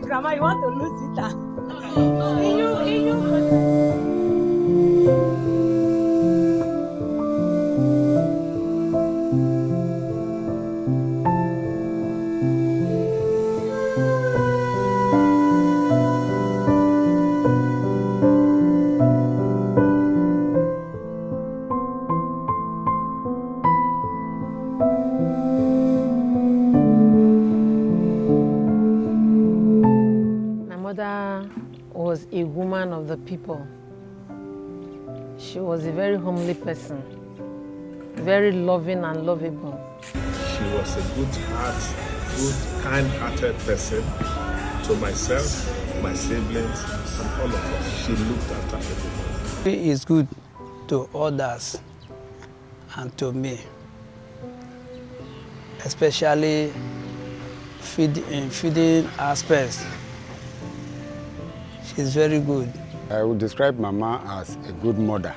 Grandma, you want to lose it? My mother was a woman of the people. She was a very homely person, very loving and lovable. She was a kind-hearted person to myself, my siblings, and all of us. She looked after everyone. She is good to others and to me, especially feeding aspects. She's very good. I would describe Mama as a good mother.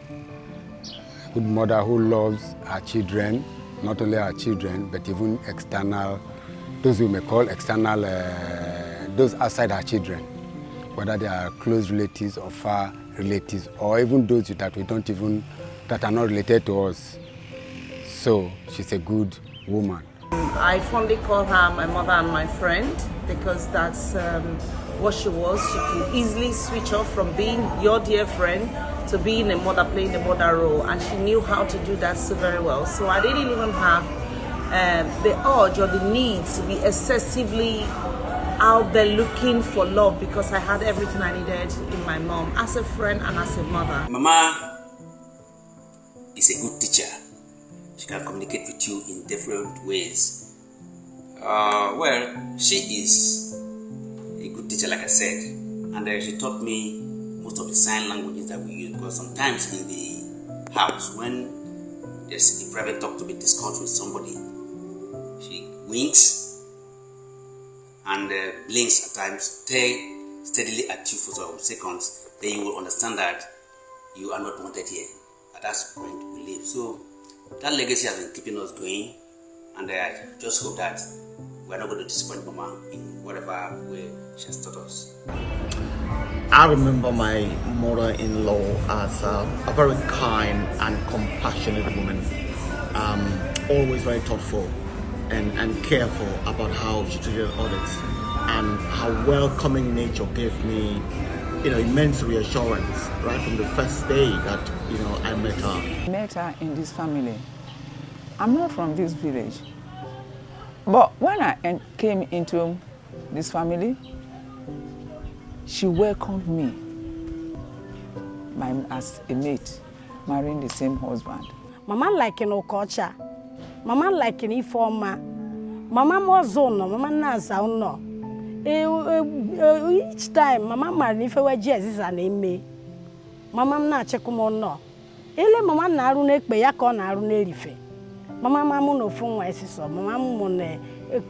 A good mother who loves her children, not only her children, but even external, those we may call external, those outside her children, whether they are close relatives or far relatives, or even those that that are not related to us. So she's a good woman. I fondly call her my mother and my friend because that's what she was. She could easily switch off from being your dear friend to being a mother, playing the mother role, and she knew how to do that so very well. So I didn't even have the urge or the need to be excessively out there looking for love because I had everything I needed in my mom as a friend and as a mother. Mama is a good teacher. She can communicate with you in different ways. Well, she is a good teacher, like I said, and she taught me most of the sign languages that we use, because sometimes in the house, when there's a private talk to be discussed with somebody, she winks and blinks at times, stay steadily at you for some seconds, then you will understand that you are not wanted here. At that point, we leave. So that legacy has been keeping us going, and I just hope that we're not going to disappoint Mama in whatever way she has taught us. I remember my mother-in-law as a very kind and compassionate woman, always very thoughtful and careful about how she treated others, and her welcoming nature gave me, immense reassurance right from the first day that, I met her. I met her in this family. I'm not from this village, but when I came into this family, she welcomed me as a mate, marrying the same husband. Mama like in Okocha, Mama like in Ifoma, Mama Mozono, Mama Nazauno. Each time, Mama married if I were Jesus and me. Mama na chekumono. Ele Mama Narunek Bayako Narunerife. Mama Mamuno Fun Wesiso, Mama Mune,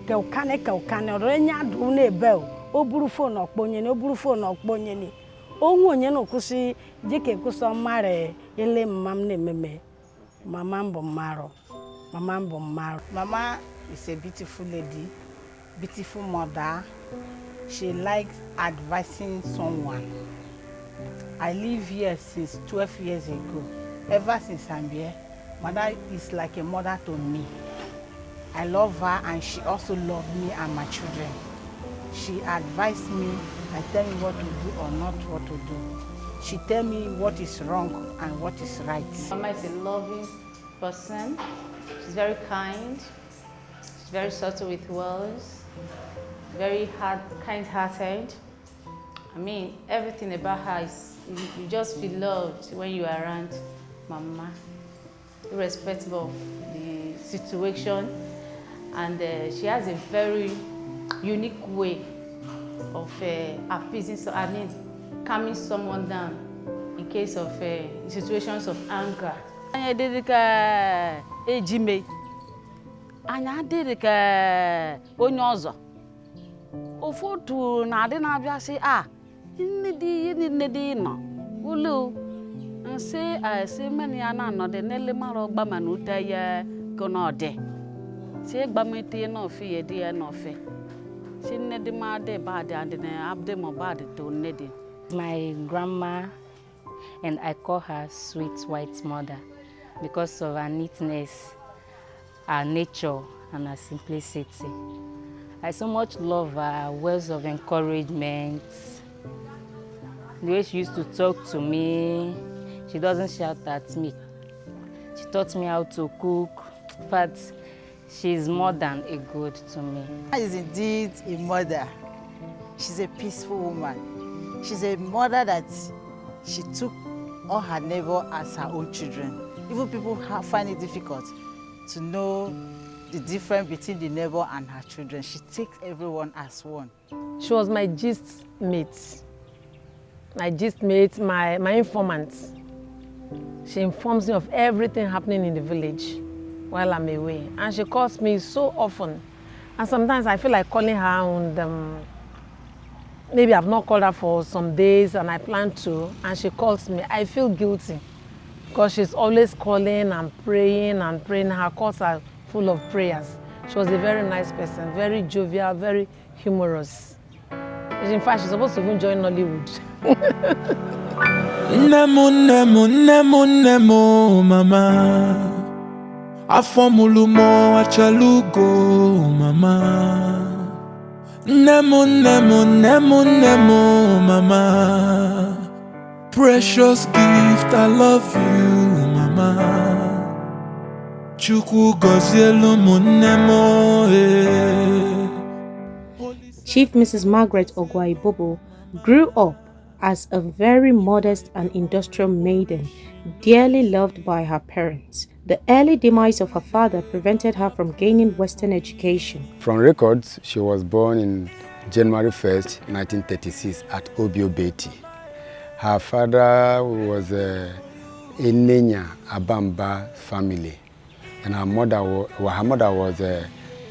Kelkane, Renya Dune Bell. Oburufo no kponyeni onwu onye no kusi dike kuso mare ele mam na ememe mama mbo maro. Mama is a beautiful lady, beautiful mother. She likes advising someone. I live here since 12 years ago. Ever since I'm here, mother is like a mother to me. I love her, and she also loves me and my children. She advised me and tell me what to do or not what to do. She tell me what is wrong and what is right. Mama is a loving person. She's very kind. She's very subtle with words. Very kind-hearted. I mean, everything about her is, you just feel loved when you are around Mama, irrespective of the situation. And she has a very unique way of appeasing, calming someone down in case of situations of anger. I did ejime. Anya did onyozo. Ofotu na ade na abia say nnedi no. Ulu say many ana no de nele maro gba manu taya kono de. She gbamete no fe ye de no fe. She ne de ma de bad and ne abde mo bad to nedi. My grandma, and I call her sweet white mother because of her neatness, her nature, and her simplicity. I so much love her words of encouragement, the way she used to talk to me. She doesn't shout at me. She taught me how to cook, but she's more than a good to me. She is indeed a mother. She's a peaceful woman. She's a mother that she took all her neighbor as her own children. Even people find it difficult to know the difference between the neighbor and her children. She takes everyone as one. She was my gist mate. My gist mate, my informant. She informs me of everything happening in the village while I'm away. And she calls me so often. And sometimes I feel like calling her and maybe I've not called her for some days and I plan to, and she calls me. I feel guilty because she's always calling and praying and praying. Her calls are full of prayers. She was a very nice person, very jovial, very humorous. In fact, she's supposed to even join Nollywood. Nemo, nemo, nemo, nemo, mama. Afomulumo achalugo, mama. Nemo, nemo, nemo, nemo, mama. Precious gift, I love you, mama. Chukwu gozielu mo nemo, Chief Mrs. Margaret Ogwa Ibobo grew up as a very modest and industrial maiden, dearly loved by her parents. The early demise of her father prevented her from gaining Western education. From records, she was born in January 1st, 1936 at Obiobeti. Her father was a Nenya Abamba family, and her mother was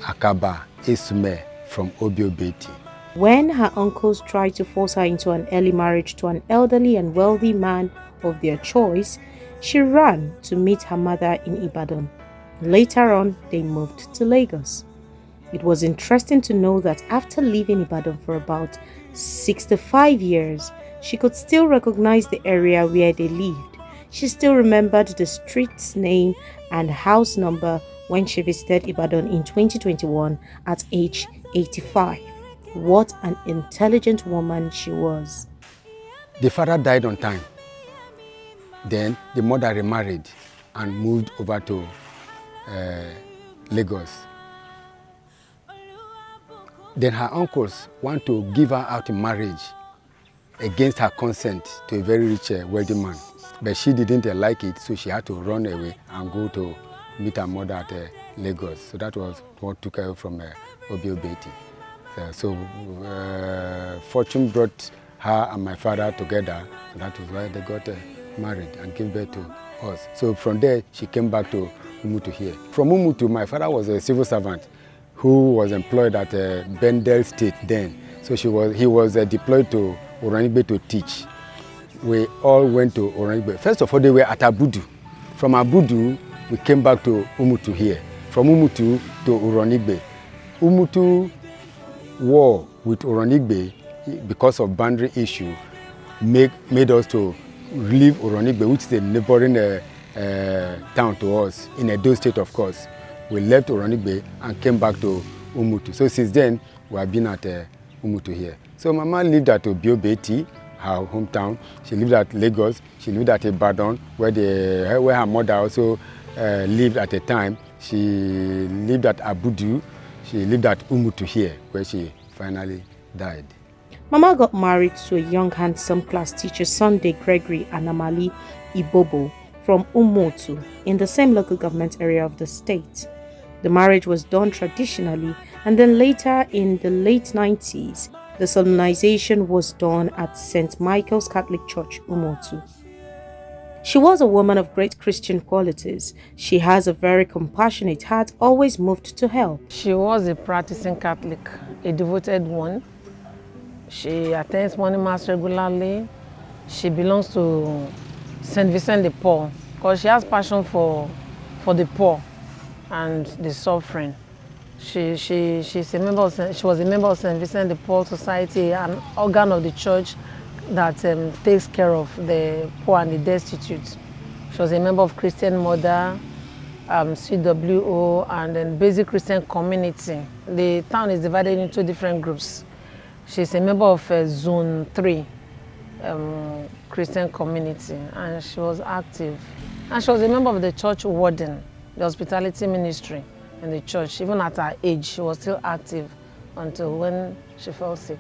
Akaba Esume from Obiobeti. When her uncles tried to force her into an early marriage to an elderly and wealthy man of their choice, she ran to meet her mother in Ibadan. Later on, they moved to Lagos. It was interesting to know that after living Ibadan for about 65 years, she could still recognize the area where they lived. She still remembered the street's name and house number when she visited Ibadan in 2021 at age 85. What an intelligent woman she was. The father died on time. Then the mother remarried and moved over to Lagos. Then her uncles want to give her out in marriage against her consent to a very rich, wealthy man. But she didn't like it, so she had to run away and go to meet her mother at Lagos. So that was what took her from Obiobeti. So fortune brought her and my father together, and that is why they got married and gave birth to us. So from there, she came back to Umutu here. From Umutu, my father was a civil servant who was employed at Bendel State then. So he was deployed to Oranigbe to teach. We all went to Oranigbe. First of all, they were at Abudu. From Abudu, we came back to Umutu here. From Umutu to Oranigbe. Umutu war with Oranigbe, because of boundary issue, made us to leave Oranigbe, which is a neighboring town to us, in Edo State, of course. We left Oranigbe and came back to Umutu. So since then, we have been at Umutu here. So Mama lived at Obiobeti, her hometown. She lived at Lagos. She lived at Ibadan, where her mother also lived at the time. She lived at Abudu. She lived at Umutu here, where she finally died. Mama got married to a young, handsome class teacher, Sunday Gregory Anamali Ibobo, from Umutu, in the same local government area of the state. The marriage was done traditionally, and then later in the late 90s, the solemnization was done at St. Michael's Catholic Church, Umutu. She was a woman of great Christian qualities. She has a very compassionate heart, always moved to help. She was a practicing Catholic, a devoted one. She attends morning mass regularly. She belongs to St. Vincent de Paul because she has passion for the poor and the suffering. She's a member of, she was a member of St. Vincent de Paul Society, an organ of the church that takes care of the poor and the destitute. She was a member of Christian Mother, CWO, and then Basic Christian Community. The town is divided into different groups. She's a member of Zone 3 Christian Community, and she was active. And she was a member of the church warden, the hospitality ministry in the church. Even at her age, she was still active until when she fell sick.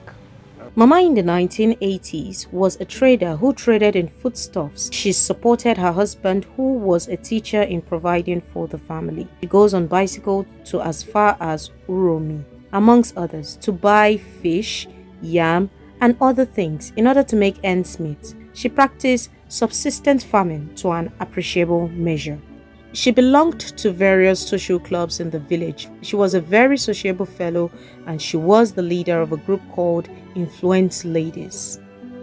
Mama in the 1980s was a trader who traded in foodstuffs. She supported her husband, who was a teacher, in providing for the family. She goes on bicycle to as far as Uromi, amongst others, to buy fish, yam, and other things in order to make ends meet. She practiced subsistence farming to an appreciable measure. She belonged to various social clubs in the village. She was a very sociable fellow, and she was the leader of a group called Influence Ladies.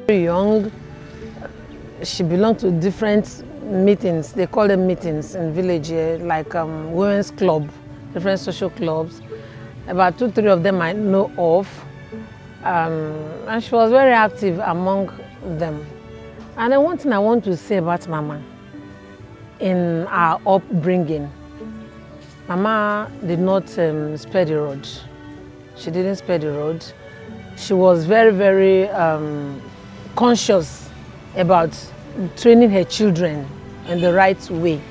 Very young, she belonged to different meetings. They call them meetings in village, like women's club, different social clubs. About 2-3 of them I know of, and she was very active among them. And then one thing I want to say about Mama, in our upbringing, Mama did not spare the rod. She didn't spare the rod. She was very, very conscious about training her children in the right way.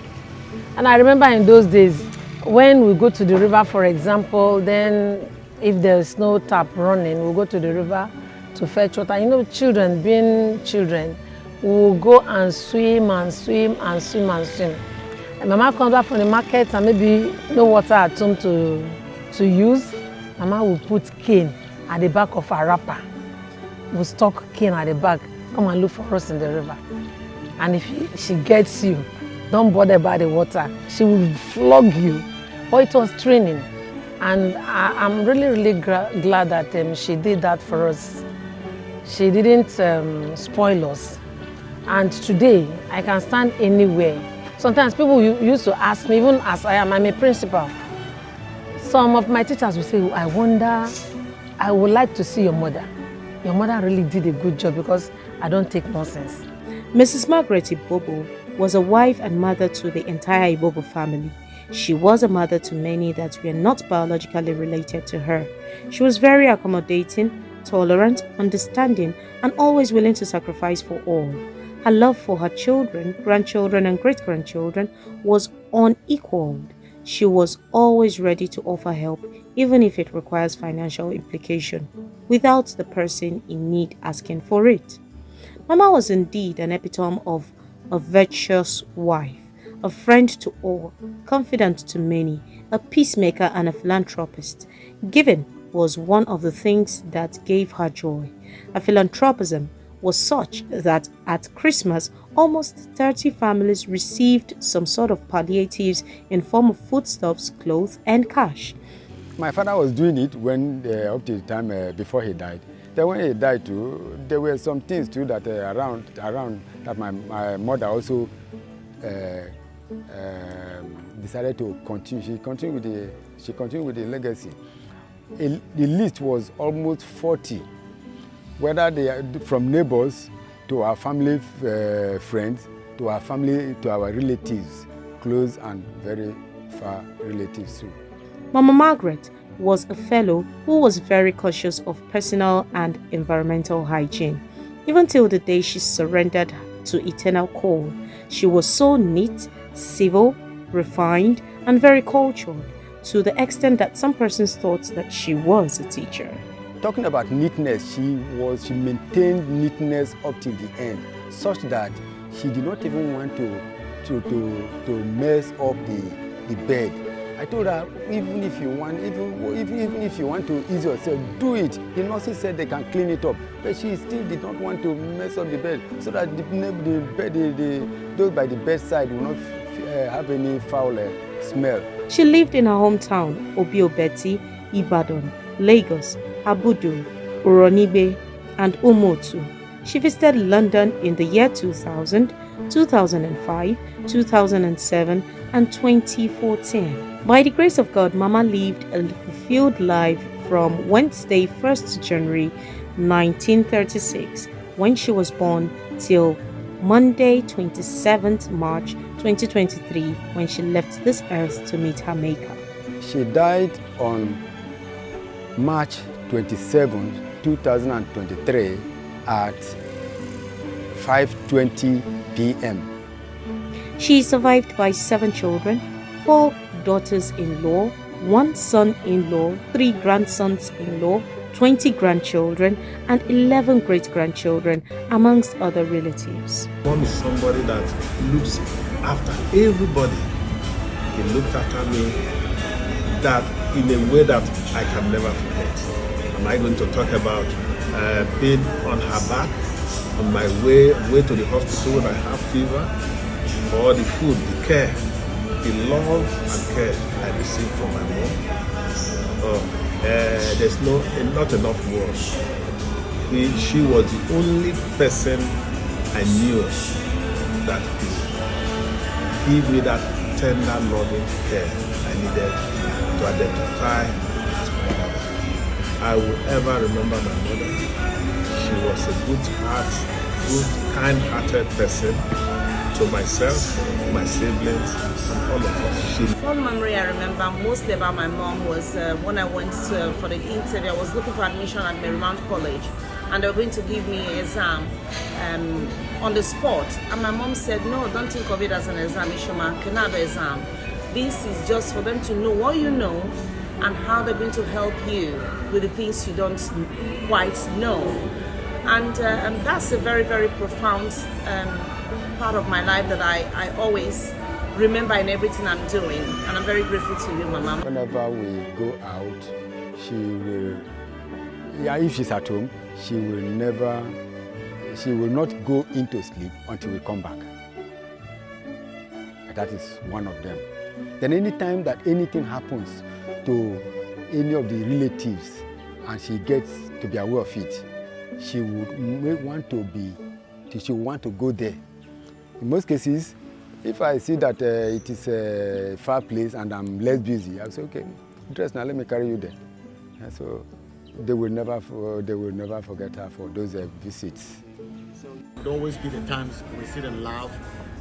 And I remember in those days, when we go to the river, for example, then if there's no tap running, we'll go to the river to fetch water. You know, children, being children, we'll go and swim and swim and swim and swim. And Mama comes back from the market and maybe no water at home to use. Mama will put cane at the back of her wrapper. We'll stock cane at the back. Come and look for us in the river. And if she gets you, don't bother about the water. She will flog you. But it was training. And I'm really, really glad that she did that for us. She didn't spoil us. And today, I can stand anywhere. Sometimes people used to ask me, even as I'm a principal, some of my teachers will say, I wonder, I would like to see your mother. Your mother really did a good job because I don't take nonsense. Mrs. Margaret Ibobo was a wife and mother to the entire Ibobo family. She was a mother to many that were not biologically related to her. She was very accommodating, tolerant, understanding, and always willing to sacrifice for all. Her love for her children, grandchildren, and great-grandchildren was unequaled. She was always ready to offer help, even if it requires financial implication, without the person in need asking for it. Mama was indeed an epitome of a virtuous wife, a friend to all, confidant to many, a peacemaker and a philanthropist. Giving was one of the things that gave her joy. Her philanthropism was such that at Christmas, almost 30 families received some sort of palliatives in form of foodstuffs, clothes, and cash. My father was doing it when up to the time before he died. Then when he died too, there were some things too that around that my mother also decided to continue. She continued with the legacy. The list was almost 40. Whether they are from neighbors to our family friends, to our family, to our relatives, close and very far relatives too. Mama Margaret was a fellow who was very cautious of personal and environmental hygiene. Even till the day she surrendered to eternal call, she was so neat, civil, refined, and very cultured, to the extent that some persons thought that she was a teacher. Talking about neatness, she maintained neatness up till the end, such that she did not even want to mess up the bed. I told her, even if you want to ease yourself, do it. The nurses said they can clean it up, but she still did not want to mess up the bed, so that those by the bedside will not have any foul smell. She lived in her hometown, Obiobeti, Ibadan, Lagos, Abudu, Uronibe, and Umotu. She visited London in the year 2000, 2005, 2007, and 2014. By the grace of God, Mama lived a fulfilled life from Wednesday 1st January 1936, when she was born, till Monday 27th March 2023, when she left this earth to meet her Maker. She died on March 27, 2023 at 5:20 p.m. She is survived by 7 children, 4 daughters-in-law, 1 son-in-law, 3 grandsons-in-law, 20 grandchildren, and 11 great-grandchildren, amongst other relatives. Mom is somebody that looks after everybody. He looked after me that in a way that I can never forget. Am I going to talk about being on her back on my way to the hospital when I have fever, or the food, the care, the love and care I received from my mom? There's not enough words. She was the only person I knew that could give me that tender, loving care I needed to identify as my mother. I will ever remember my mother. She was a good kind-hearted person to myself, my siblings, and all of us. One memory I remember mostly about my mom was when I went for the interview. I was looking for admission at Marymount College, and they were going to give me an exam on the spot. And my mom said, "No, don't think of it as an exam, Ishoma, Kenado exam. This is just for them to know what you know and how they're going to help you with the things you don't quite know." And that's a very, very profound part of my life that I always remember in everything I'm doing, and I'm very grateful to you, Mama. Whenever we go out, she will, if she's at home, she will not go into sleep until we come back. That is one of them. Then anytime that anything happens to any of the relatives and she gets to be aware of it, she would want to go there. In most cases, if I see that it is a far place and I'm less busy, I'll say, okay, dress now, let me carry you there. And so they will never forget her for those visits. So it would always be the times we sit and laugh,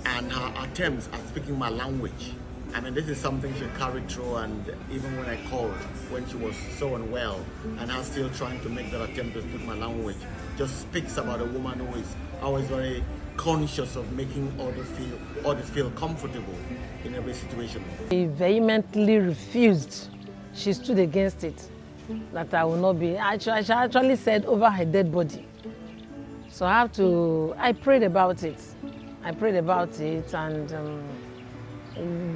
and her attempts at speaking my language. I mean, this is something she carried through, and even when I called, when she was so unwell, and I'm still trying to make that attempt to speak my language, just speaks about a woman who is always very conscious of making others feel comfortable in every situation. She vehemently refused. She stood against it, that I will not be. She actually said over her dead body. So I prayed about it. And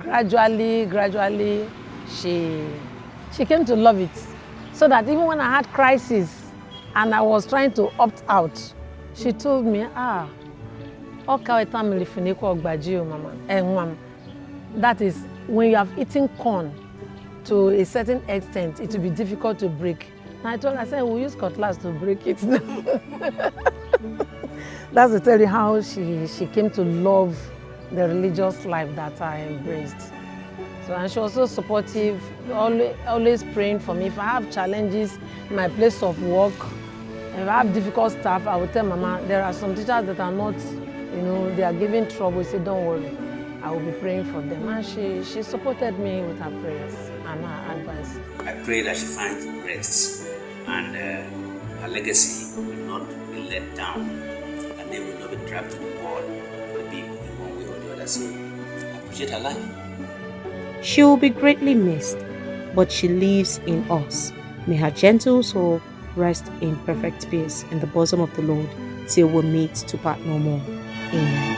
gradually, she came to love it. So that even when I had crisis and I was trying to opt out, she told me, that is, when you have eaten corn to a certain extent, it will be difficult to break. And I told her, I said, we'll use cutlass to break it now. That's to tell you how she came to love the religious life that I embraced. So, and she was so supportive, always praying for me. If I have challenges in my place of work, if I have difficult staff, I will tell Mama, there are some teachers that are not, they are giving trouble. She said, don't worry, I will be praying for them. And she supported me with her prayers and her advice. I pray that she finds rest and her legacy will not be let down, and they will not be trapped to the wall, in one way or the other. So I appreciate her life. She will be greatly missed, but she lives in us. May her gentle soul rest in perfect peace in the bosom of the Lord till we meet to part no more. Amen.